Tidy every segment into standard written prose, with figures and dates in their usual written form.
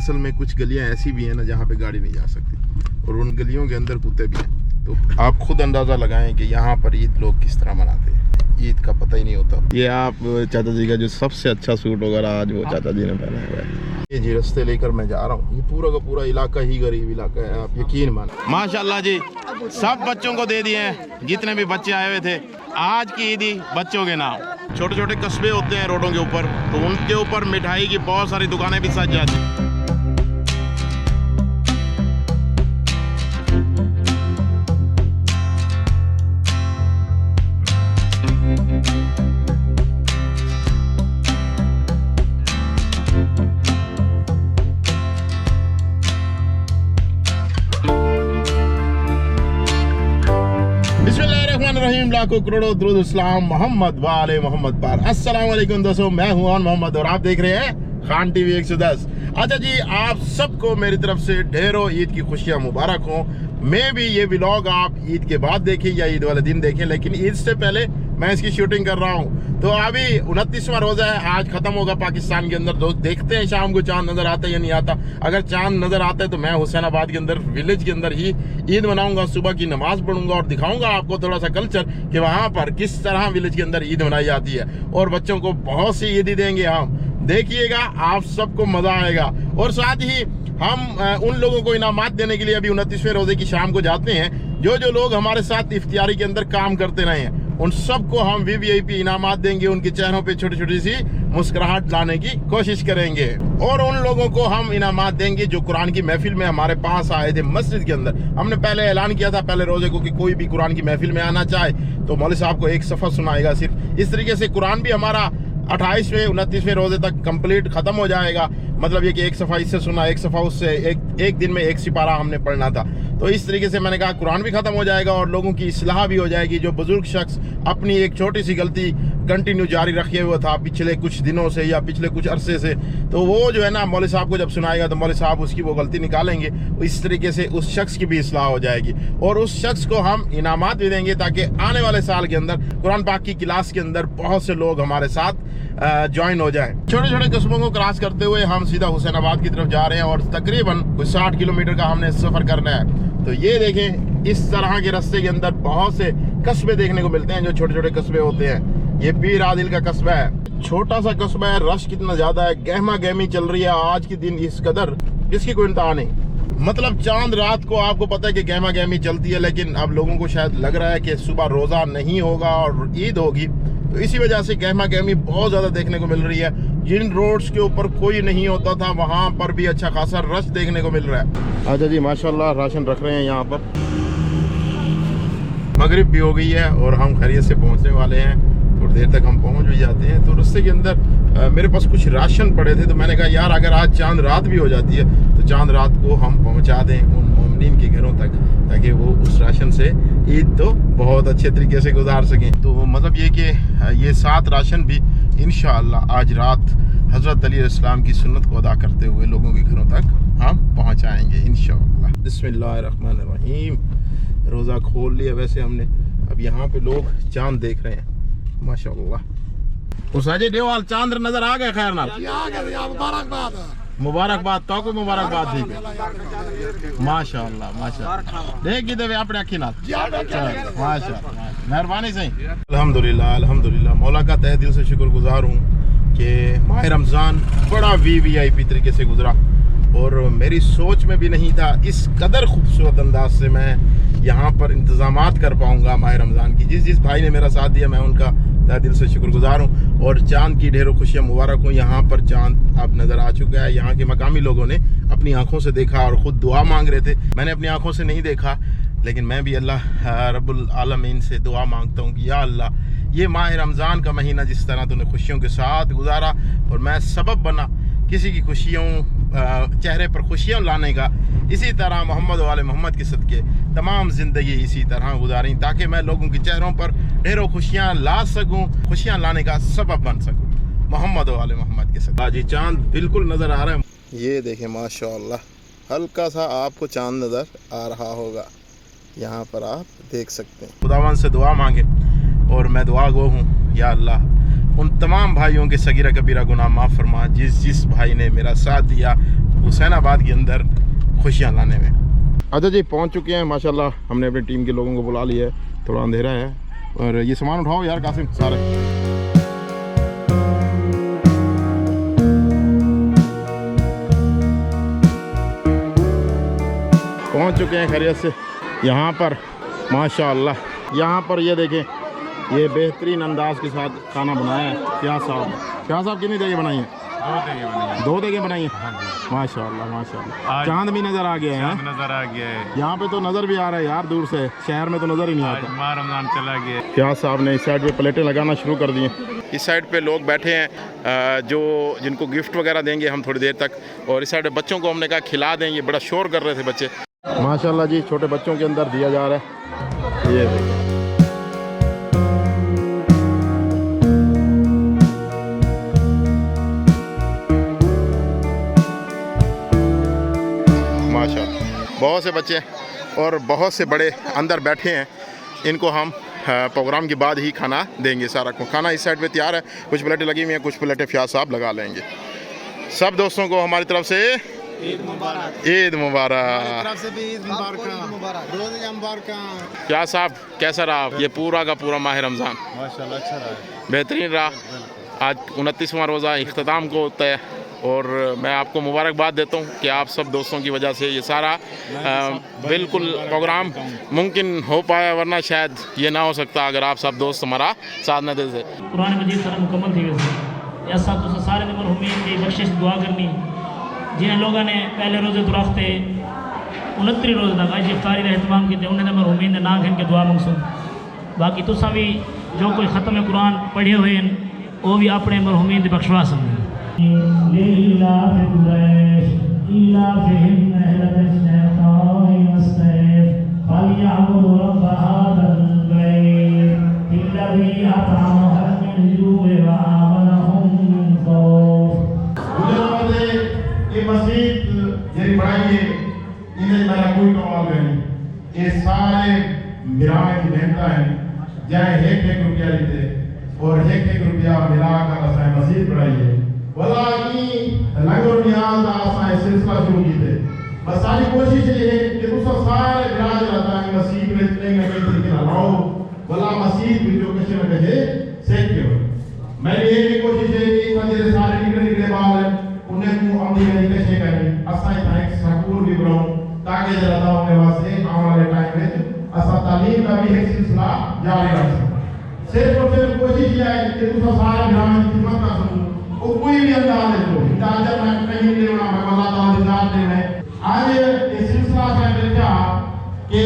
असल में कुछ गलियां ऐसी भी हैं ना जहाँ पे गाड़ी नहीं जा सकती, और उन गलियों के अंदर कुत्ते भी हैं। तो आप खुद अंदाज़ा लगाएं कि यहाँ पर ईद लोग किस तरह मनाते हैं, ईद का पता ही नहीं होता। ये आप चाचा जी का जो सबसे अच्छा सूट वगैरह आज वो चाचा जी ने पहना हुआ है। ये जी रास्ते लेकर मैं जा रहा हूँ, ये पूरा का पूरा इलाका ही गरीब इलाका है, आप यकीन माने। माशाल्लाह जी, सब बच्चों को दे दिए हैं, जितने भी बच्चे आए हुए थे। आज की ईदी बच्चों के नाम। छोटे छोटे कस्बे होते हैं रोडों के ऊपर, तो उनके ऊपर मिठाई की बहुत सारी दुकानें भी सज जाती हैं। बिस्मिल्लाहिर्रहमानिर्रहीम, लाखों करोड़ों दुरूद इस्लाम मोहम्मद वाले मोहम्मद पर। अस्सलाम वालेकुम दोस्तों, मैं हूं आन मोहम्मद और आप देख रहे हैं खान टीवी 110। अच्छा जी, आप सबको मेरी तरफ से ढेरों ईद की खुशियां मुबारक हों। मैं भी ये व्लॉग आप ईद के बाद देखें या ईद वाले दिन देखें, लेकिन ईद से पहले मैं इसकी शूटिंग कर रहा हूँ। तो अभी 29वां रोज़ा है, आज ख़त्म होगा पाकिस्तान के अंदर। तो देखते हैं शाम को चांद नज़र आता है या नहीं आता। अगर चांद नज़र आता है तो मैं हुसैनाबाद के अंदर विलेज के अंदर ही ईद मनाऊंगा, सुबह की नमाज पढ़ूंगा और दिखाऊंगा आपको थोड़ा सा कल्चर कि वहाँ पर किस तरह विलेज के अंदर ईद मनाई जाती है। और बच्चों को बहुत सी ईदी देंगे हम, देखिएगा, आप सबको मज़ा आएगा। और साथ ही हम उन लोगों को इनामात देने के लिए अभी 29वें रोज़े की शाम को जाते हैं। जो लोग हमारे साथ इफ्तियारी के अंदर काम करते रहे हैं, उन सबको हम VVIP इनामात देंगे। उनके चेहरों पे छोटी छोटी सी मुस्कुराहट लाने की कोशिश करेंगे। और उन लोगों को हम इनामात देंगे जो कुरान की महफिल में हमारे पास आए थे मस्जिद के अंदर। हमने पहले ऐलान किया था पहले रोजे को कि कोई भी कुरान की महफिल में आना चाहे तो मौलवी साहब को एक सफ़र सुनाएगा सिर्फ। इस तरीके से कुरान भी हमारा 28वें 29वें रोजे तक कंप्लीट खत्म हो जाएगा। मतलब ये कि एक सफ़ा इससे सुना, एक सफ़ा उससे, एक दिन में एक सिपारा हमने पढ़ना था। तो इस तरीके से मैंने कहा कुरान भी ख़त्म हो जाएगा और लोगों की इस्लाह भी हो जाएगी। जो बुजुर्ग शख्स अपनी एक छोटी सी गलती कंटिन्यू जारी रखे हुआ था पिछले कुछ दिनों से या पिछले कुछ अरसे से, तो वो जो है ना मौलवी साहब को जब सुनाएगा तो मौलवी साहब उसकी वो गलती निकालेंगे। इस तरीके से उस शख्स की भी इस्लाह हो जाएगी और उस शख्स को हम इनामात भी देंगे ताकि आने वाले साल के अंदर कुरान पाक की क्लास के अंदर बहुत से लोग हमारे साथ ज्वाइन हो जाएं। छोटे छोटे कस्बों को क्रॉस करते हुए हम सीधा हुसैनाबाद की तरफ जा रहे हैं और तकरीबन कुछ 60 किलोमीटर का हमने सफ़र करना है। तो ये देखें, इस तरह के रास्ते के अंदर बहुत से कस्बे देखने को मिलते हैं जो छोटे छोटे कस्बे होते हैं। ये पीर आदिल का कस्बा है, छोटा सा कस्बा है। रश कितना ज़्यादा है, गहमा गहमी चल रही है आज के दिन इस कदर, इसकी कोई इंतहा नहीं। मतलब चांद रात को आपको पता है कि गहमा गहमी चलती है, लेकिन अब लोगों को शायद लग रहा है कि सुबह रोज़ा नहीं होगा और ईद होगी, तो इसी वजह से गहमा गहमी बहुत ज़्यादा देखने को मिल रही है। जिन रोड्स के ऊपर कोई नहीं होता था वहाँ पर भी अच्छा खासा रश देखने को मिल रहा है। अच्छा जी, माशाल्लाह राशन रख रहे हैं यहाँ पर। मगरिब भी हो गई है और हम खैरियत से पहुँचने वाले हैं। थोड़ी देर तक हम पहुँच भी जाते हैं। तो रास्ते के अंदर मेरे पास कुछ राशन पड़े थे, तो मैंने कहा यार अगर आज चांद रात भी हो जाती है तो चांद रात को हम पहुँचा दें उन मोमिनीन के घरों तक, ताकि वो उस राशन से ईद तो बहुत अच्छे तरीके से गुजार सकें। तो मतलब ये कि ये 7 राशन भी इंशाअल्लाह आज रात हज़रत अली अलैहिस्सलाम की सुन्नत को अदा करते हुए लोगों के घरों तक हम पहुँचाएँगे इंशाअल्लाह। बिस्मिल्लाहिर्रहमानिर्रहीम। रोज़ा खोल लिया वैसे हमने, अब यहाँ पे लोग चांद देख रहे हैं माशाअल्लाह। उस अजय देवाल चांद नजर आ गया, खैर ना मुबारकबाद तो को मुबारकबाद थी माशाअल्लाह माशाअल्लाह। देख की देवे अपने अखी नाल माशाअल्लाह, मेहरबानी सही। अल्हम्दुलिल्लाह अल्हम्दुलिल्लाह, मौला का तहे दिल से शुक्रगुजार हूँ कि माह रमज़ान बड़ा VVIP तरीके से गुजरा और मेरी सोच में भी नहीं था इस कदर खूबसूरत अंदाज से मैं यहाँ पर इंतज़ामात कर पाऊँगा माह रमज़ान की। जिस भाई ने मेरा साथ दिया मैं उनका तहे दिल से शुक्रगुजार हूँ और चांद की ढेरों खुशियाँ मुबारक हूँ। यहाँ पर चांद अब नज़र आ चुका है। यहाँ के मकामी लोगों ने अपनी आँखों से देखा और ख़ुद दुआ मांग रहे थे। मैंने अपनी आँखों से नहीं देखा, लेकिन मैं भी अल्लाह रब्बुल आलमीन से दुआ मांगता हूँ कि या अल्लाह ये माह रमज़ान का महीना जिस तरह तूने खुशियों के साथ गुजारा और मैं सबब बना किसी की खुशियों चेहरे पर खुशियाँ लाने का, इसी तरह मोहम्मद वाले मोहम्मद के सदके तमाम ज़िंदगी इसी तरह गुजारी ताकि मैं लोगों के चेहरों पर ढेरों खुशियाँ ला सकूँ, खुशियाँ लाने का सबब बन सकूँ मोहम्मद वाले मोहम्मद के सदके। जी चाँद बिल्कुल नज़र आ रहा है। ये देखें माशाअल्लाह, हल्का सा आपको चाँद नज़र आ रहा होगा, यहाँ पर आप देख सकते हैं। खुदावन से दुआ मांगे और मैं दुआ गो हूँ, या अल्लाह उन तमाम भाइयों के सगीरा कबीरा गुनाह माफ़ फरमा जिस भाई ने मेरा साथ दिया हुसैनाबाद के अंदर खुशियाँ लाने में। अच्छा जी, पहुँच चुके हैं माशाल्लाह। हमने अपनी टीम के लोगों को बुला लिया है, थोड़ा अंधेरा है। और ये सामान उठाओ यार कासिम सारे। पहुंच चुके हैं खैरियत से यहाँ पर माशाअल्लाह। यहाँ पर ये देखें, ये बेहतरीन अंदाज के साथ खाना बनाया है प्याज साहब। प्याज साहब कितनी देगे बनाई है? 2 देगे बनाई है। माशाअल्लाह माशाअल्लाह। चांद भी नज़र आ गया है। नज़र आ गया है। यहाँ पे तो नज़र भी आ रहा है यार, दूर से शहर में तो नज़र ही नहीं आता। रमजान चला गया। प्याज साहब ने इस साइड पे प्लेटें लगाना शुरू कर दी हैं। इस साइड पे लोग बैठे हैं जो जिनको गिफ्ट वगैरह देंगे हम थोड़ी देर तक। और इस साइड पे बच्चों को हमने कहा खिला दें, ये बड़ा शोर कर रहे थे बच्चे। माशाल्लाह जी, छोटे बच्चों के अंदर दिया जा रहा है। ये देखिए माशाल्लाह, बहुत से बच्चे और बहुत से बड़े अंदर बैठे हैं। इनको हम प्रोग्राम के बाद ही खाना देंगे। सारा खाना इस साइड पे तैयार है। कुछ प्लेटें लगी हुई हैं, कुछ प्लेटें फ्याज साहब लगा लेंगे। सब दोस्तों को हमारी तरफ से ईद मुबारक। ईद मुबारक। क्या साहब, कैसा रहा ये पूरा का पूरा माह रमज़ान? माशाल्लाह अच्छा रहा, बेहतरीन रहा। आज 29वां रोज़ा इख्तिताम को होता है और मैं आपको मुबारकबाद देता हूँ कि आप सब दोस्तों की वजह से ये सारा बिल्कुल प्रोग्राम मुमकिन हो पाया, वरना शायद ये ना हो सकता अगर आप सब दोस्त हमारा साथ न देते। कुरान मजीद सारा मुकम्मल थी वैसे ऐसा तो सारे नंबर उम्मीद की बख्शिश दुआ करनी। जिन लोगों ने पहले रोज़े तो रखते 29 रोज़ तक अज इफ्तारी का एहतमाम किए उन्हें नंबर उम्मीद ना घन के दुआ मंगसूँ। बाकी तुसा भी जो कोई ख़त्म कुरान पढ़े हुए हैं वो भी अपने मरहूमीन बख्शवा सकते। ये सारे मिलाने की मेहनत है जहाँ 1-1 रुपया लेते और 1-1 रुपया मिला कर असां मस्जिद बढ़ाई है। वाला ई लंगर नियाज असां सिलसिला शुरू कीते। बस सारी कोशिश ये है कि तुसा सारे मिलाज रहता है मस्जिद में इतने में कोई तरीके ना लाओ, वाला मस्जिद भी जो कहीं ना कहीं सेक्यो। मेरी ये भी कोशिश है कि मेरे सारे निकले बाल उन्हें को आमदी में कैसे करें असां एक स्कूल भी बनाऊं ताकि जरा होने वास्ते आने वाले टाइम में असा तालीम का भी एक सिलसिला जारी रख सकें। सिर्फ और सिर्फ कोशिश यह है कि तुसा सारे ग्राम की खिदमत कर सको। वो कोई भी अंदाज ले लो इजाजत में कहीं नहीं होना मैं अल्लाह ताला की जात दे में आज इस सिलसिला से देखा कि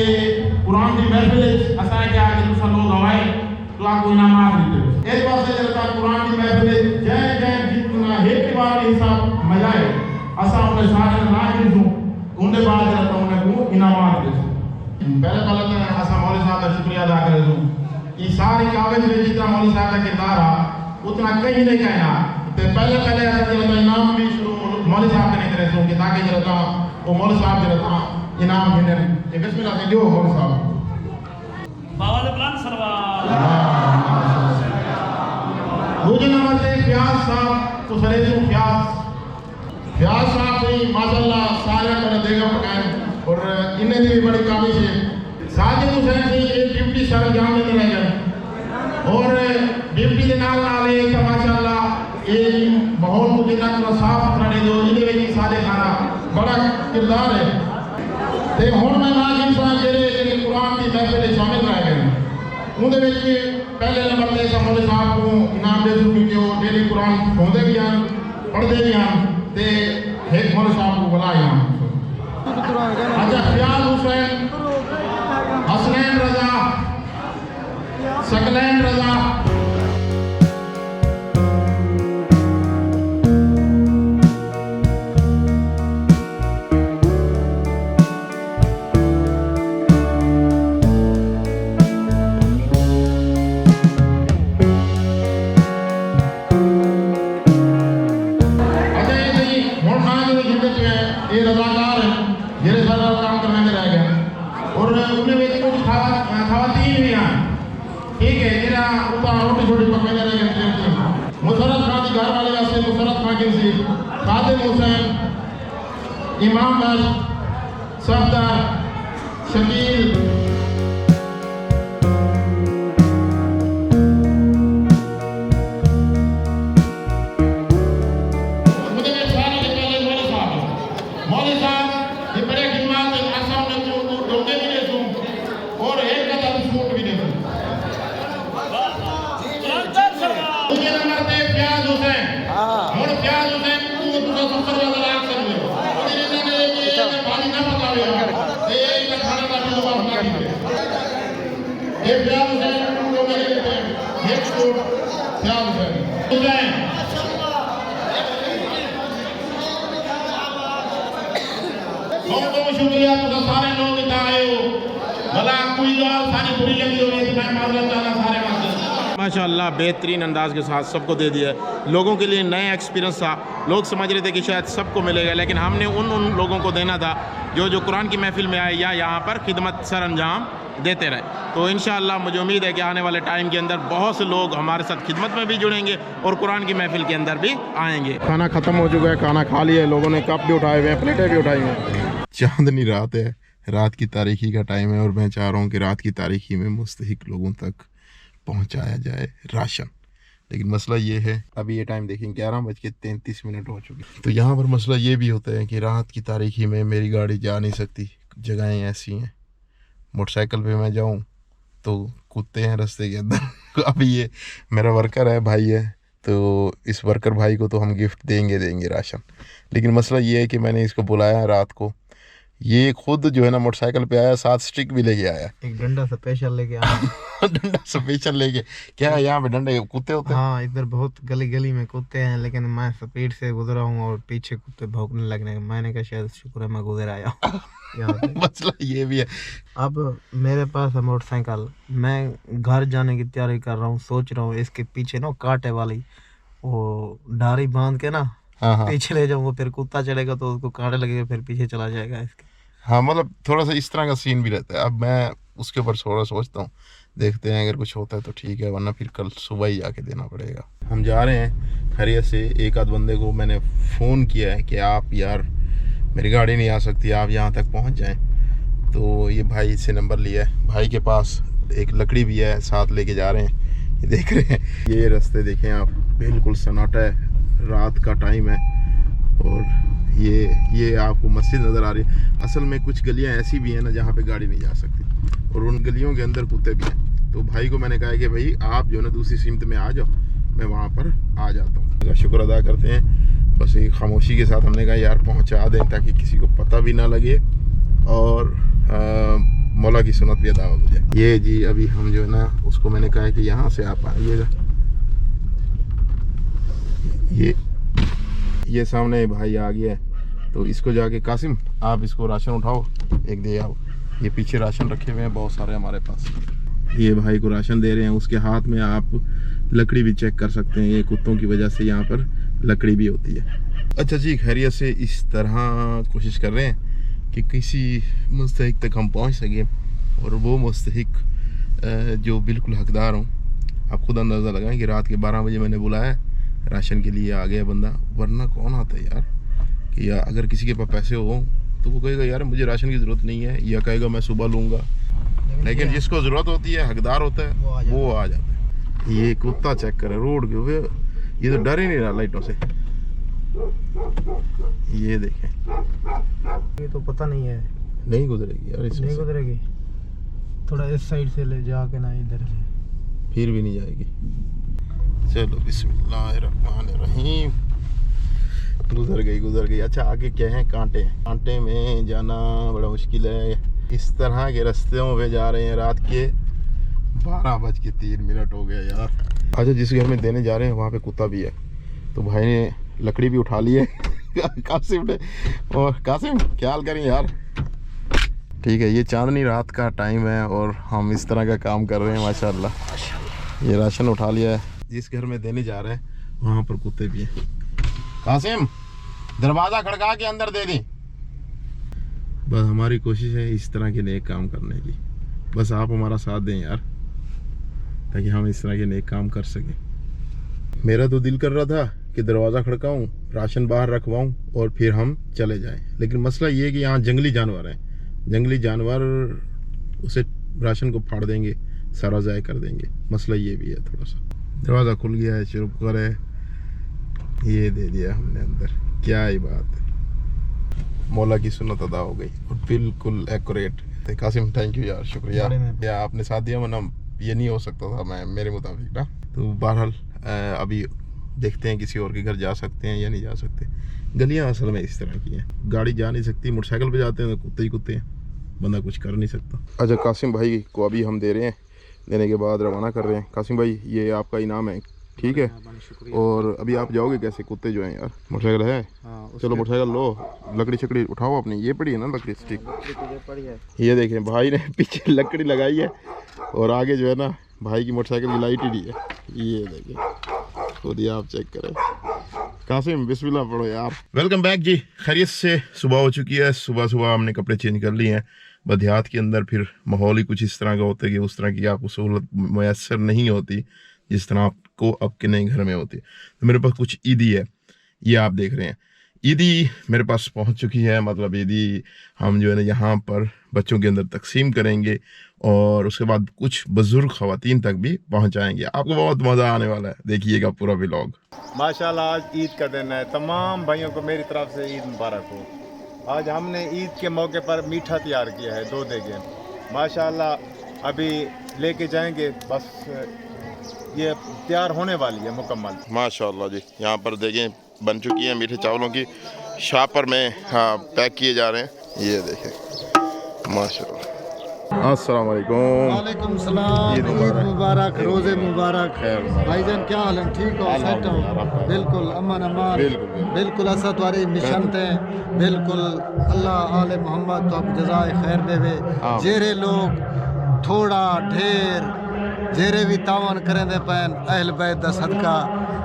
कुरान की महफिल असा क्या कि तुसा लोग आए तो आपको इनामात देते एक बात से जरा कुरान की महफिल जय जय जितना एक बार हिसाब मजा है असा उन्हें सारे ना गिनूं उनके बाद जरा उन्हें को इनामात दे। पहले तो असा मौलवी साहब का शुक्रिया अदा करे दूं। ये सारी कागज में जितना मौलवी साहब का किरदार रहा उतना कहीं नहीं कहना। तो पहले ऐसा जरा इनाम भी शुरू मौलवी साहब के नहीं करे सो कि ताकि जरा वो मौलवी साहब जरा इनाम देने ये बिस्मिल्लाह से दियो मौलवी साहब बावल प्लान सरवा दूसरे नंबर पे फ्याज साहब तो सरे जो फ्याज साहब से माशाल्लाह सारे पर देगा पकाए और इन्हें भी बड़ी काबिश है। साजिद हुसैन से एक डिप्टी सरंजाम में रह गए और डिप्टी के नाल एक माशाल्लाह एक माहौल को जितना साफ सुथरा दे दो इन्हें भी सादे खाना बड़ा किरदार है। ते हुन मैं ना इंसान जेरे कुरान की महफिल शामिल रह गए उनके विच पहले नंबर पे मौलवी साहब को इनाम दे दूं क्योंकि वो डेली कुरान सुनते भी हैं पढ़ते भी हैं ते एक मौलवी साहब को बुलाया। अच्छा फ्याज हुसैन हसनैन रजा सकलैन रजा ये रजाकार है मेरे सारा काम करने में रह गए और उन्हें भी कुछ खवातीन भी हैं ठीक है मेरा ऊपर रोटी छोटी पकने रह गए मुसरत खान की घर वाले वास्ते मुसरत खान की सी खादिम हुसैन इमाम बख्श, सफदर, शकील, मौलवी साहब ये बड़े खिदमत असम ने जो डोंगे भी दे दूं और एक कदम सूट भी दे दूं। मुझे नंबर पे प्याज हुसैन और प्याज हुसैन को दूसरा सुपर वाला लाख कर ले मुझे ने ये पानी ना पकावे ये एक खाना का भी जवाब ना दे ये प्याज हुसैन को मेरे एक सूट प्याज हुसैन बहुत शुक्रिया तुम सारे लोग इतना आए हो भला कोई गाल सारी बुरी लगी हो तो मैं माजरत चाहता सारे वास्ते माशाल्लाह बेहतरीन अंदाज के साथ सबको दे दिया। लोगों के लिए नया एक्सपीरियंस था। लोग समझ रहे थे कि शायद सबको मिलेगा, लेकिन हमने उन लोगों को देना था जो कुरान की महफिल में आए या यहाँ पर खिदमत सर अंजाम देते रहे। तो इंशाअल्लाह मुझे उम्मीद है कि आने वाले टाइम के अंदर बहुत से लोग हमारे साथ खिदमत में भी जुड़ेंगे और कुरान की महफिल के अंदर भी आएंगे। खाना ख़त्म हो चुका है, खाना खा लिया है, लोगों ने कप भी उठाए हुए हैं, प्लेटें भी उठाई हुई हैं। चांदनी रात है, रात की तारीखी का टाइम है और मैं चाह रहा हूँ कि रात की तारीखी में मुस्तहिक लोगों तक पहुँचाया जाए राशन। लेकिन मसला ये है, अभी ये टाइम देखें 11:33 हो चुके। तो यहाँ पर मसला ये भी होता है कि रात की तारीखी में मेरी गाड़ी जा नहीं सकती, जगहें ऐसी हैं। मोटरसाइकिल पे मैं जाऊँ तो कुत्ते हैं रास्ते के अंदर। अभी ये मेरा वर्कर है, भाई है, तो इस वर्कर भाई को तो हम गिफ्ट देंगे राशन। लेकिन मसला ये है कि मैंने इसको बुलाया है रात को, ये खुद जो है ना मोटरसाइकिल पे आया, साथ स्टिक भी लेके आया, एक डंडा स्पेशल लेके आया। डंडा स्पेशल लेके, क्या है यहाँ पे डंडे कुत्ते होते हैं? हाँ, इधर बहुत गली में कुत्ते हैं, लेकिन मैं स्पीड से गुजरा हूँ और पीछे कुत्ते भौंकने लगने, मैंने कहा शायद शुक्र है मैं गुजर आया। मसला ये भी है। अब मेरे पास है मोटरसाइकिल, मैं घर जाने की तैयारी कर रहा हूँ, सोच रहा हूँ इसके पीछे ना कांटे वाली वो डारी बांध के ना पीछे ले जाऊंगा, फिर कुत्ता चढ़ेगा तो उसको कांटे लगेगा, फिर पीछे चला जाएगा इसके। हाँ, मतलब थोड़ा सा इस तरह का सीन भी रहता है। अब मैं उसके ऊपर थोड़ा सोचता हूँ, देखते हैं अगर कुछ होता है तो ठीक है, वरना फिर कल सुबह ही जाके देना पड़ेगा। हम जा रहे हैं खैरियत से। एक आध बंदे को मैंने फ़ोन किया है कि आप यार मेरी गाड़ी नहीं आ सकती, आप यहाँ तक पहुँच जाएँ। तो ये भाई से नंबर लिया है, भाई के पास एक लकड़ी भी है, साथ लेके जा रहे हैं। ये देख रहे हैं, ये रास्ते देखें आप, बिल्कुल सन्नाटा है, रात का टाइम है और ये आपको मस्जिद नज़र आ रही है। असल में कुछ गलियां ऐसी भी हैं ना जहाँ पे गाड़ी नहीं जा सकती और उन गलियों के अंदर कुत्ते भी हैं। तो भाई को मैंने कहा है कि भाई आप जो है ना दूसरी सिमत में आ जाओ, मैं वहाँ पर आ जाता हूँ। शुक्र अदा करते हैं, बस एक खामोशी के साथ हमने कहा यार पहुँचा दें ताकि किसी को पता भी ना लगे और मौला की सुन्नत भी अदा हो जाए। ये जी अभी हम जो है ना उसको मैंने कहा है कि यहाँ से आप आइएगा। ये सामने भाई आ गया है, तो इसको जाके कासिम आप इसको राशन उठाओ, एक दे आओ। ये पीछे राशन रखे हुए हैं बहुत सारे हमारे पास। ये भाई को राशन दे रहे हैं, उसके हाथ में आप लकड़ी भी चेक कर सकते हैं, ये कुत्तों की वजह से यहाँ पर लकड़ी भी होती है। अच्छा जी, खैरियत से इस तरह कोशिश कर रहे हैं कि किसी मुस्तहिक तक हम पहुँच सकें और वो मुस्तहिक जो बिल्कुल हकदार हों। आप खुद अंदाज़ा लगाएं कि रात के 12 बजे मैंने बुलाया राशन के लिए, आ गया बंदा, वरना कौन आता है यार कि या अगर किसी के पास पैसे हो तो वो कहेगा यार मुझे राशन की ज़रूरत नहीं है, या कहेगा मैं सुबह लूँगा। लेकिन जिसको ज़रूरत होती है, हकदार होता है, वो आ जाता है। ये कुत्ता चेक करे रोड के, ये तो डर ही नहीं रहा लाइटों से। ये देखें, ये तो पता नहीं है, नहीं गुजरेगी यार, इसमें नहीं गुजरेगी। थोड़ा इस साइड से ले जाके ना, इधर से फिर भी नहीं जाएगी। चलो बिस्मिल्लाहिर्रहमानिर्रहीम। गुजर गई। अच्छा आगे क्या है? कांटे हैं, कांटे में जाना बड़ा मुश्किल है। इस तरह के रास्तों पे जा रहे हैं। रात के 12:03 हो गए यार। अच्छा, जिस घर में देने जा रहे हैं वहाँ पे कुत्ता भी है, तो भाई ने लकड़ी भी उठा ली है कासिम ने। और कासिम ख्याल करें यार, ठीक है। ये चांदनी रात का टाइम है और हम इस तरह का काम कर रहे हैं माशाल्लाह। ये राशन उठा लिया है, जिस घर में देने जा रहे हैं वहाँ पर कुत्ते भी हैं। कासिम दरवाज़ा खड़का के अंदर दे दी। बस हमारी कोशिश है इस तरह के नेक काम करने की। बस आप हमारा साथ दें यार, ताकि हम इस तरह के नेक काम कर सकें। मेरा तो दिल कर रहा था कि दरवाज़ा खड़काऊं, राशन बाहर रखवाऊं और फिर हम चले जाएं। लेकिन मसला ये है कि यहाँ जंगली जानवर हैं, जंगली जानवर उसे राशन को फाड़ देंगे, सारा ज़ाय कर देंगे। मसला ये भी है थोड़ा सा। दरवाज़ा खुल गया है, शुरू करे, ये दे दिया हमने अंदर। क्या ही बात है, मौला की सुन्नत अदा हो गई और बिल्कुल एक्यूरेट। कासिम थैंक यू यार, शुक्रिया या आपने साथ दिया, वरना ये नहीं हो सकता था मैं मेरे मुताबिक ना। तो बहरहाल अभी देखते हैं किसी और के घर जा सकते हैं या नहीं जा सकते। गलियां असल में इस तरह की हैं, गाड़ी जा नहीं सकती, मोटरसाइकिल पे जाते हैं तो कुत्ते ही कुत्ते हैं, बंदा कुछ कर नहीं सकता। अच्छा, कासिम भाई को अभी हम दे रहे हैं, देने के बाद रवाना कर रहे हैं। कासिम भाई ये आपका इनाम है, ठीक है। और अभी आप जाओगे कैसे, कुत्ते जो हैं यार, मोटरसाइकिल है? चलो मोटरसाइकिल लो, लकड़ी शकड़ी उठाओ अपनी, ये पड़ी है ना लकड़ी स्टिक, ये देखें भाई ने पीछे लकड़ी लगाई है और आगे जो है ना भाई की मोटरसाइकिल की लाइट ही नहीं है, ये देखें खुद ही आप चेक करें। कासिम बिस्मिल्लाह पढ़ो यार। वेलकम बैक जी, खैरियत से? सुबह हो चुकी है, सुबह सुबह हमने कपड़े चेंज कर लिए हैं। बदियात के अंदर फिर माहौल ही कुछ इस तरह का होता है कि उस तरह की आपको सहूलत मैसर नहीं होती जिस तरह आपको आपके नए घर में होती है। तो मेरे पास कुछ ईदी है, ये आप देख रहे हैं। ईदी मेरे पास पहुंच चुकी है, मतलब ईदी हम जो है ना यहाँ पर बच्चों के अंदर तकसीम करेंगे और उसके बाद कुछ बुजुर्ग ख़वातीन तक भी पहुंचाएंगे। आपको बहुत मज़ा आने वाला है, देखिएगा पूरा व्लॉग। माशाल्लाह आज ईद का दिन है, तमाम भाइयों को मेरी तरफ से ईद मुबारक हो। आज हमने ईद के मौके पर मीठा तैयार किया है, 2 देगे माशाल्लाह अभी लेके जाएंगे, बस ये तैयार होने वाली है मुकम्मल। माशाल्लाह जी, यहाँ पर देखें बन चुकी है मीठे चावलों की शापर में, हाँ पैक किए जा रहे हैं। ये देखें माशाल्लाह। अस्सलाम वालेकुम। वालेकुम सलाम, ईद मुबारक, रोज़े मुबारक। भाईजान क्या हाल है, ठीक हो, सेट हो? बिल्कुल अमन अमान, बिल्कुल असा तुम्हारी मिशन थे, बिल्कुल अल्लाह आले मोहम्मद तो अब जज़ाए खैर देवे। जेरे लोग थोड़ा ढेर जेरे भी तावन करें दे पैन अहल बैत दा सदका,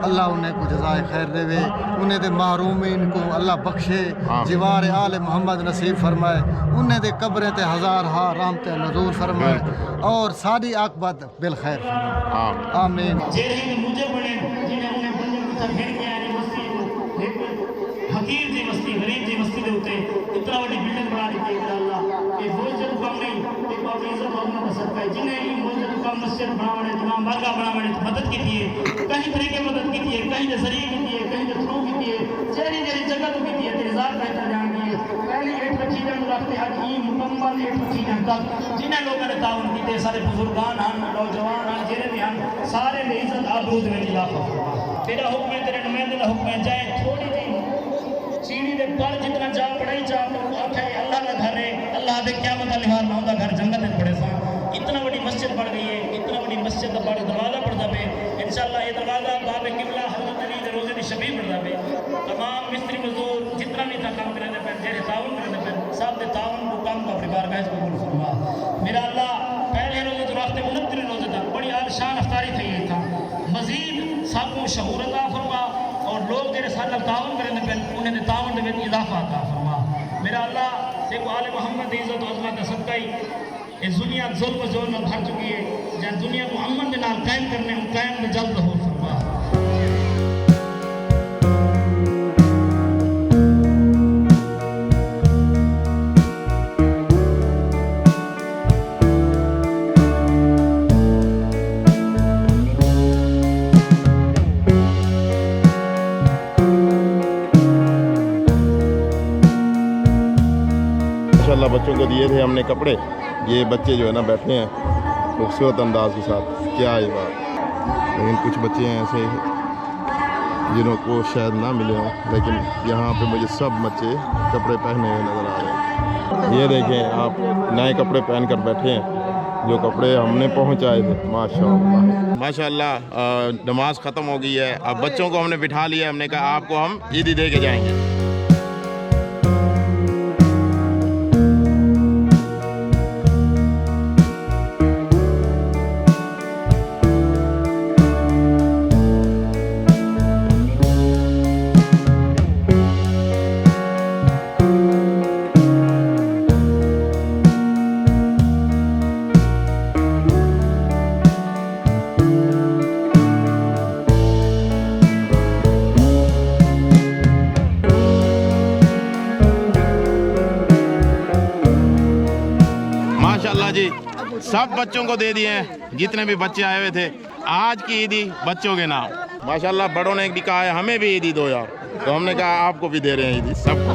अल्लाह उन्हें को जज़ाए खैर देवे, उन्हें दे महरूमीन को अल्लाह बख्शे, जिवार आले मोहम्मद नसीब फरमाए, उन्हें दे कब्रें ते हज़ार हा रहमतें नज़ूर फरमाए और सारी आकबत बिल खैर फरमाए, आमीन। हकीर जी बस्ती, गरीब जी बस्ती दे उते इतना बड़ी बिल्डिंग बना दी है अल्लाह ये मस्जिद काम नहीं, ये बाबा इज्जत होना पसंद है जिन्हें ये मस्जिद का मस्जिद बनाने तमाम बारगाह बनाने मदद की थी, कहीं तरीके मदद की थी, कहीं के जरिए की थी, कहीं के थ्रू की थी, जेरी जेरी जगह तो की थी, तेरे ज़ात बेहतर जान दी पहली 1 चीज़ें रखते हैं कि मुकम्मल 1 चीज़ें तक जिन्हें लोगों ने ताउन की थे, सारे बुजुर्गान हैं, नौजवान हैं, जेरे भी हैं, सारे में इज्जत आबरूद में इजाफा। तेरा हुक्म है, तेरे नुमाइंदे का हुक्म है, चाहे थोड़ी सी सीढ़ी दे पर जितना जा पढ़ाई जा आखे अल्लाह का घर है, अल्लाह दे क़यामत वाले हाल में घर जन्नत में पड़े सा। इतना बड़ी मस्जिद बन गई है, इतना बड़ी मस्जिद का बड़ा दरवाज़ा पड़ता पे, इंशाअल्लाह ये दरवाज़ा बाबे किबला हज़रत अली दे रोज़े दी शबीह पड़ता पे। तमाम मिस्त्री मजदूर जितना भी था काम करने पे, जेरे ताउन करने पे, सब दे ताउन को काम का परिवार का कबूल फरमा। मेरा अल्लाह पहले रोज़े तो रास्ते 29 रोज़े तक बड़ी आलिशान अफ्तारी थी था, मज़ीद सबको शहूर अता फरमा और लोग जेरे साथ ताउन करने पे उन्हें ताउन में इजाफा अता फरमा। मेरा अल्लाह से को आले मोहम्मद इज्जत अज़मत का सदका ही इस दुनिया जुल्म जोल में भर चुकी है, जहाँ दुनिया को अमन के नाल कायम करने हम कायम में जल्द हो फरमा। माशाल्लाह बच्चों को दिए थे हमने कपड़े, ये बच्चे जो है ना बैठे हैं खूबसूरत अंदाज के साथ, क्या ये बात। लेकिन कुछ बच्चे हैं ऐसे जिनको शायद ना मिले हों, लेकिन यहाँ पे मुझे सब बच्चे कपड़े पहने हुए नज़र आ रहे हैं। ये देखें आप, नए कपड़े पहन कर बैठे हैं, जो कपड़े हमने पहुँचाए थे। माशाल्लाह माशाल्लाह। नमाज ख़त्म हो गई है, अब बच्चों को हमने बिठा लिया, हमने कहा आपको हम ईदी दे के जाएंगे। माशाल्लाह जी, सब बच्चों को दे दिए हैं, जितने भी बच्चे आए हुए थे। आज की ईदी बच्चों के नाम। माशाल्लाह बड़ों ने भी कहा है हमें भी ईदी दो यार, तो हमने कहा आपको भी दे रहे हैं ईदी सबको।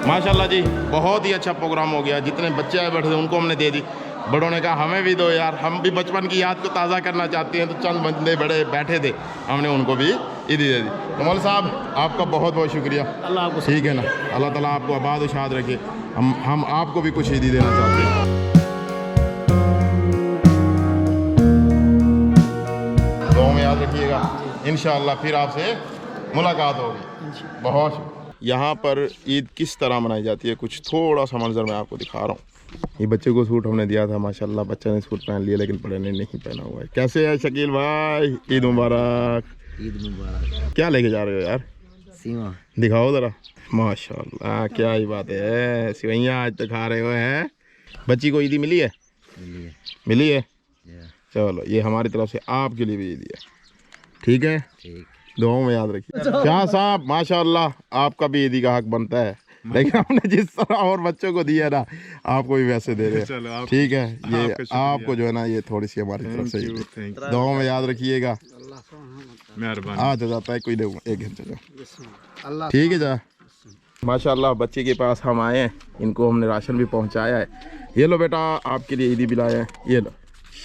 माशाल्लाह जी, बहुत ही अच्छा प्रोग्राम हो गया। जितने बच्चे आए बैठे थे उनको हमने दे दी। बड़ों ने कहा हमें भी दो यार, हम भी बचपन की याद को ताज़ा करना चाहते हैं। तो चंद बंदे बड़े बैठे थे, हमने उनको भी ईदी दे दी। कमल साहब आपका बहुत बहुत शुक्रिया। अल्लाह आपको ठीक है ना, अल्लाह ताला आपको आबाद और शाद रखे। हम आपको भी कुछ ईदी देना चाहते हैं। दुआ में याद रखिएगा, इंशाअल्लाह फिर आपसे मुलाकात होगी। बहुत यहाँ पर ईद किस तरह मनाई जाती है कुछ थोड़ा सा मंजर मैं आपको दिखा रहा हूँ। ये बच्चे को सूट हमने दिया था, माशाल्लाह बच्चे ने सूट पहन लिया, लेकिन बड़े ने नहीं पहना हुआ है। कैसे है शकील भाई? ईद मुबारक। ईद मुबारक। क्या लेके जा रहे हो यार? सीमा दिखाओ ज़रा। माशाल्लाह क्या ही बात है, सिवैयाँ आज तो खा रहे हो हैं। बच्ची को ईदी मिली है? मिली है। चलो ये हमारी तरफ से आपके लिए भी ईदी है, ठीक है? ठीक। दुआओं में याद रखिए। क्या साहब माशाल्लाह आपका भी ईदी का हक बनता है, लेकिन हमने जिस तरह और बच्चों को दिया ना आपको भी वैसे दे रहे हैं, ठीक है? ये आपको जो है ना ये थोड़ी सी हमारी तरफ से दुआओं में याद रखिएगा। आ जाता है कोई एक घंटे जा, ठीक है जा। माशाल्लाह बच्चे के पास हम आए हैं, इनको हमने राशन भी पहुंचाया है। ये लो बेटा आपके लिए ईदी भी लाए हैं, ये लो।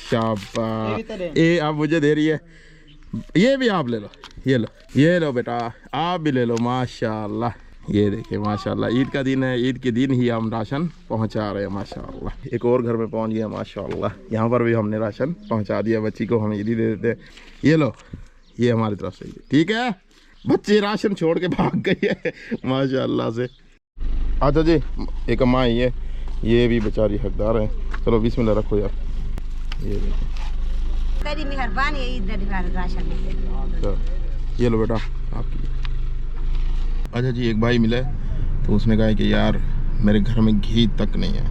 शाबाश, ये आप मुझे दे रही है, ये भी आप ले लो। ये लो बेटा आप भी ले लो। माशाल्लाह ये देखिए माशाल्लाह, ईद का दिन है, ईद के दिन ही हम राशन पहुंचा रहे हैं माशाल्लाह। एक और घर में पहुंच गया माशाल्लाह, यहाँ पर भी हमने राशन पहुंचा दिया। बच्ची को हम ईदी दे देते हैं। ये लो ये हमारी तरफ से, ठीक है? बच्चे राशन छोड़ के भाग गई है माशाल्लाह से। अच्छा जी, एक अम्मा आई है, ये भी बेचारी हकदार है। चलो बिस्मिल्लाह रखो यार। ये देखो तेरी मेहरबानी है, ईद राशन तो ये लो बेटा आपकी। अच्छा जी, एक भाई मिला तो उसने कहा कि यार मेरे घर में घी तक नहीं है।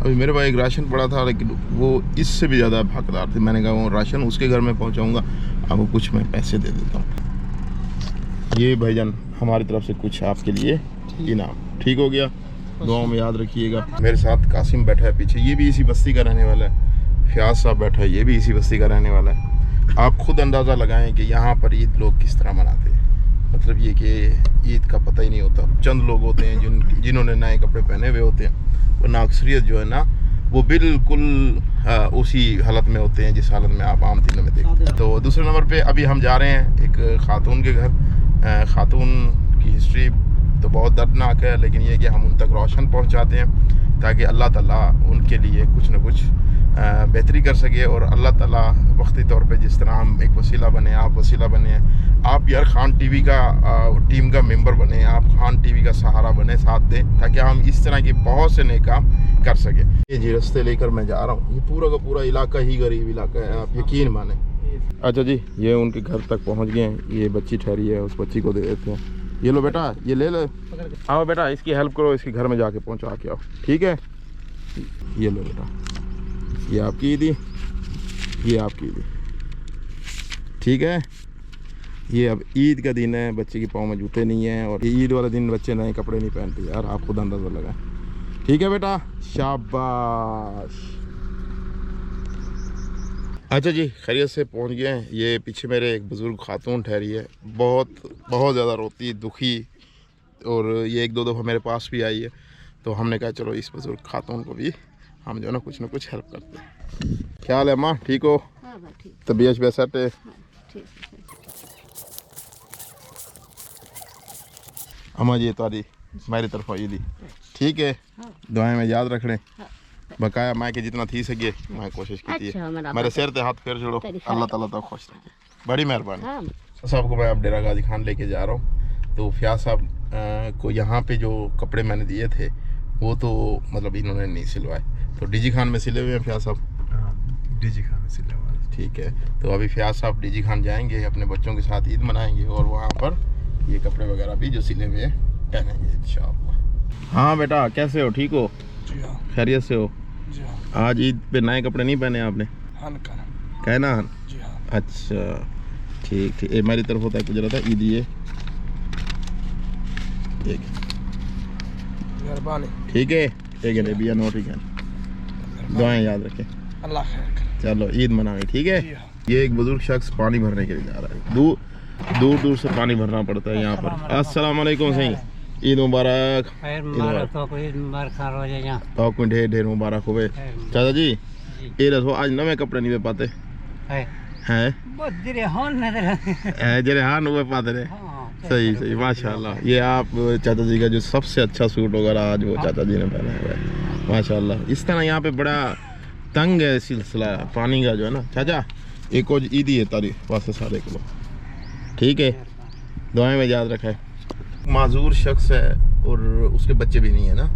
अभी मेरे पास एक राशन पड़ा था, लेकिन वो इससे भी ज़्यादा हकदार थे। मैंने कहा वो राशन उसके घर में पहुंचाऊंगा, अब कुछ मैं पैसे दे देता हूँ। ये भाईजान हमारी तरफ से कुछ आपके लिए इनाम, ठीक हो गया? दुआओं में याद रखिएगा। मेरे साथ कासिम बैठा है पीछे, ये भी इसी बस्ती का रहने वाला है। फयाज साहब बैठा है, ये भी इसी बस्ती का रहने वाला है। आप खुद अंदाज़ा लगाएं कि यहाँ पर ईद लोग किस तरह मनाते हैं। मतलब ये कि ईद का पता ही नहीं होता। चंद लोग होते हैं जिन्होंने नए कपड़े पहने हुए होते हैं, वरना अक्सरियत जो है ना वो बिल्कुल उसी हालत में होते हैं जिस हालत में आप आम दिनों में देखते हैं। तो दूसरे नंबर पे अभी हम जा रहे हैं एक खातून के घर। खातून की हिस्ट्री तो बहुत दर्दनाक है, लेकिन ये कि हम उन तक रोशन पहुँचाते हैं ताकि अल्लाह ताला उनके लिए कुछ न कुछ बेहतरी कर सके। और अल्लाह ताला वक्ती तौर पे जिस तरह हम एक वसीला बने, आप वसीला बने, आप यार खान टीवी का टीम का मेंबर बने, आप खान टीवी का सहारा बने, साथ दें, ताकि हम इस तरह के बहुत से नए काम कर सके। ये जी रास्ते लेकर मैं जा रहा हूँ, ये पूरा का पूरा इलाका ही गरीब इलाका है, आप यकीन माने। अच्छा जी, ये उनके घर तक पहुँच गए हैं। ये बच्ची ठहरी है, उस बच्ची को दे देते हैं। ये लो बेटा, ये ले लो, आओ बेटा इसकी हेल्प करो, इसके घर में जाके पहुँचा के आओ, ठीक है? ये लो बेटा, ये आपकी ईदी, ये आपकी ईदी, ठीक है? ये अब ईद का दिन है, बच्चे के पाँव में जूते नहीं हैं, और ईद वाला दिन बच्चे नए कपड़े नहीं पहनते यार, आप खुद अंदाज़ा लगाएं, ठीक है बेटा? शाबाश। अच्छा जी, खैरियत से पहुंच गए हैं। ये पीछे मेरे एक बुज़ुर्ग खातून ठहरी है, बहुत ज़्यादा रोती दुखी, और ये एक दो दफ़ा मेरे पास भी आई है। तो हमने कहा चलो इस बुज़ुर्ग खातून को भी हम जो है ना कुछ हेल्प करते हैं। क्या हाल है अम्मा, ठीक हो? तबीयत वैसा है? अम्मा जी तारी मेरी तरफ आई थी, ठीक है? दुआएं में याद रख लें। बकाया मैं के जितना थी सके मैं कोशिश की थी। मेरे सिर ते हाथ फेर छोड़ो, अल्लाह ताला तो खुश रखे, बड़ी मेहरबानी। साहब को मैं अब डेरा गाजी खान लेके जा रहा हूँ। तो फयाज साहब को यहाँ पे जो कपड़े मैंने दिए थे वो तो मतलब इन्होंने नहीं सिलवाए, तो डीजी खान में सिले हुए हैं फयाज साहब? हाँ, डीजी खान में सिले हुए हैं। ठीक है, तो अभी फयाज साहब डीजी खान जाएंगे, अपने बच्चों के साथ ईद मनाएंगे, और वहाँ पर ये कपड़े वगैरह भी जो सिले हुए पहनेंगे इंशाअल्लाह। हाँ बेटा, कैसे हो, ठीक हो? खैरियत से हो? आज ईद पे नए कपड़े नहीं पहने आपने? कहना? अच्छा, ठीक ठीक, ये मेरी तरफ होता है कुछ रहता है ईद ये ठीक ठीक है ठीक है भैया नो ठीक है, दुआएं याद रखें, अल्लाह खैर करे। चलो ईद मनाएं ठीक है। ये एक बुजुर्ग शख्स पानी भरने के लिए जा रहा है, दूर दूर से पानी भरना पड़ता है यहाँ पर। अस्सलाम वालेकुम सही, ईद मुबारक, तो ढेर ढेर मुबारक हो। चाचा जी ये रखो, आज नवे कपड़े नहीं पाते हैं जरे हान हुए पाते रहे, सही सही माशाल्लाह। ये आप चाचा जी का जो सबसे अच्छा सूट वगैरह आज वो चाचा जी ने पहना हुआ है माशाल्लाह। इस तरह यहाँ पे बड़ा तंग है सिलसिला पानी का जो है ना चाचा। एक और ईदी है तारी वास्ते सारे को ठीक है, दुआएं में याद रखा है। माजूर शख्स है और उसके बच्चे भी नहीं है ना,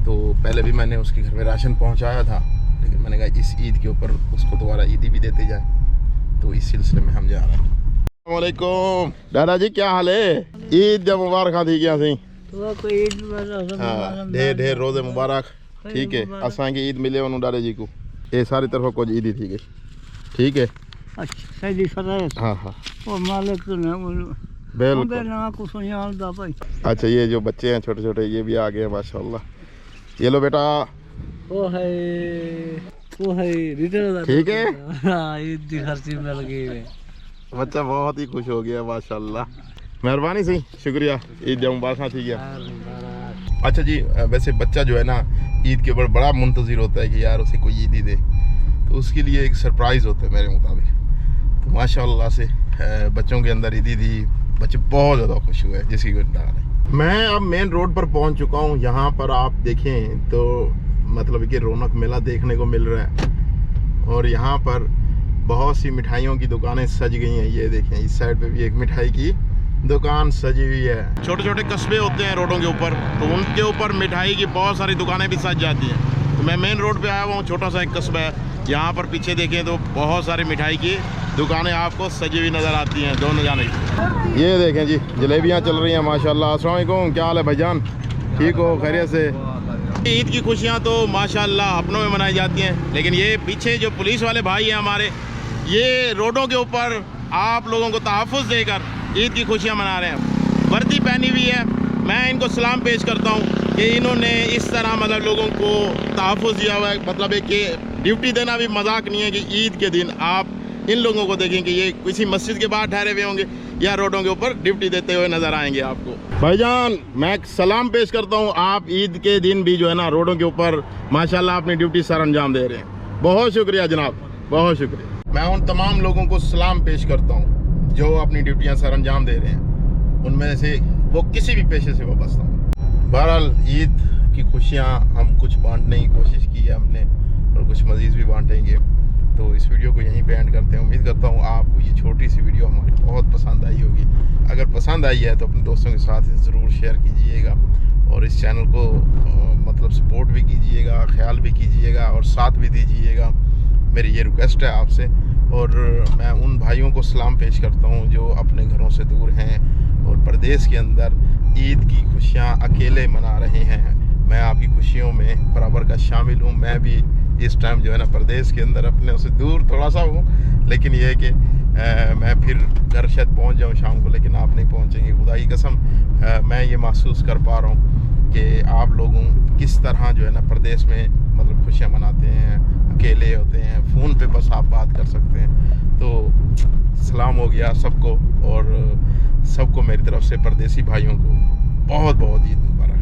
तो पहले भी मैंने उसके घर में राशन पहुंचाया था, लेकिन मैंने कहा इस ईद के ऊपर उसको दोबारा ईदी भी देते जाए, तो इस सिलसिले में हम जा रहे हैं। अस्सलामुअलैकुम दादाजी, क्या हाल है? ईद जब मुबारक थी क्या सी? हाँ ढेर ढेर रोजे मुबारक ठीक है। असा की ईद मिले वनु दादा जी को, ये सारी तरफ कुछ ईद थी गई ठीक है। हाँ हाँ बिल्कुल। अच्छा ये जो बच्चे हैं छोटे छोटे ये भी आ गए हैं माशाल्लाह। ये लो बेटा ठीक है, मिल गई, बच्चा बहुत ही खुश हो गया माशाल्लाह, मेहरबानी सही शुक्रिया, ईद जब मुबारक थी गया। अच्छा जी वैसे बच्चा जो है ना ईद के ऊपर बड़ा मुंतज़िर होता है कि यार उसे कोई ईद ही दे, तो उसके लिए एक सरप्राइज़ होता है मेरे मुताबिक। तो माशाल्लाह से बच्चों के अंदर ईदी थी, बच्चे बहुत ज़्यादा खुश हुए जिसकी कोई डर नहीं। मैं अब मेन रोड पर पहुंच चुका हूं, यहाँ पर आप देखें तो मतलब कि रौनक मेला देखने को मिल रहा है, और यहाँ पर बहुत सी मिठाइयों की दुकानें सज गई हैं। ये देखें इस साइड पे भी एक मिठाई की दुकान सजी हुई है। छोटे छोटे कस्बे होते हैं रोडों के ऊपर, तो उनके ऊपर मिठाई की बहुत सारी दुकानें भी सज जाती हैं। तो मैं मेन रोड पे आया हुआ हूँ, छोटा सा एक कस्बा है, यहाँ पर पीछे देखें तो बहुत सारी मिठाई की दुकानें आपको सजी हुई नज़र आती हैं दोनों जाने की। ये देखें जी जलेबियाँ चल रही हैं माशाल्लाह। अस्सलाम वालेकुम, क्या हाल है भाईजान, ठीक हो खैरियत से? ईद की खुशियाँ तो माशाल्लाह अपनों में मनाई जाती हैं, लेकिन ये पीछे जो पुलिस वाले भाई हैं हमारे, ये रोडों के ऊपर आप लोगों को तहफ़्फ़ुज़ देकर ईद की खुशियाँ मना रहे हैं। वर्दी पहनी हुई है, मैं इनको सलाम पेश करता हूँ कि इन्होंने इस तरह मतलब लोगों को तहफ़्फ़ुज़ दिया हुआ है। मतलब है कि ड्यूटी देना भी मजाक नहीं है कि ईद के दिन आप इन लोगों को देखें कि ये किसी मस्जिद के बाहर ठहरे हुए होंगे या रोडों के ऊपर ड्यूटी देते हुए नज़र आएंगे आपको। भाईजान मैं सलाम पेश करता हूँ, आप ईद के दिन भी जो है ना रोडों के ऊपर माशाल्लाह अपनी ड्यूटी सर अंजाम दे रहे हैं, बहुत शुक्रिया जनाब, बहुत शुक्रिया। मैं उन तमाम लोगों को सलाम पेश करता हूँ जो अपनी ड्यूटियाँ सर अंजाम दे रहे हैं, उनमें से वो किसी भी पेशे से वाबस्ता हूँ। बहरहाल ईद की खुशियाँ हम कुछ बांटने की कोशिश की है हमने, और कुछ मज़ीद भी बांटेंगे। तो इस वीडियो को यहीं पे एंड करते हैं। उम्मीद करता हूँ आपको ये छोटी सी वीडियो हमारी बहुत पसंद आई होगी। अगर पसंद आई है तो अपने दोस्तों के साथ ज़रूर शेयर कीजिएगा, और इस चैनल को मतलब सपोर्ट भी कीजिएगा, ख्याल भी कीजिएगा और साथ भी दीजिएगा, मेरी ये रिक्वेस्ट है आपसे। और मैं उन भाइयों को सलाम पेश करता हूँ जो अपने घरों से दूर हैं और परदेश के अंदर ईद की खुशियाँ अकेले मना रहे हैं। मैं आपकी खुशियों में बराबर का शामिल हूँ। मैं भी इस टाइम जो है ना परदेश के अंदर अपने से दूर थोड़ा सा हूँ, लेकिन यह है कि मैं फिर घर शायद पहुँच जाऊँ शाम को, लेकिन आप नहीं पहुँचेंगे खुदा की कसम। मैं ये महसूस कर पा रहा हूँ कि आप लोगों किस तरह जो है ना परदेश में मतलब खुशियाँ मनाते हैं, अकेले होते हैं, फ़ोन पे बस आप बात कर सकते हैं। तो सलाम हो गया सबको, और सबको मेरी तरफ से परदेसी भाइयों को बहुत बहुत ईद मुबारक।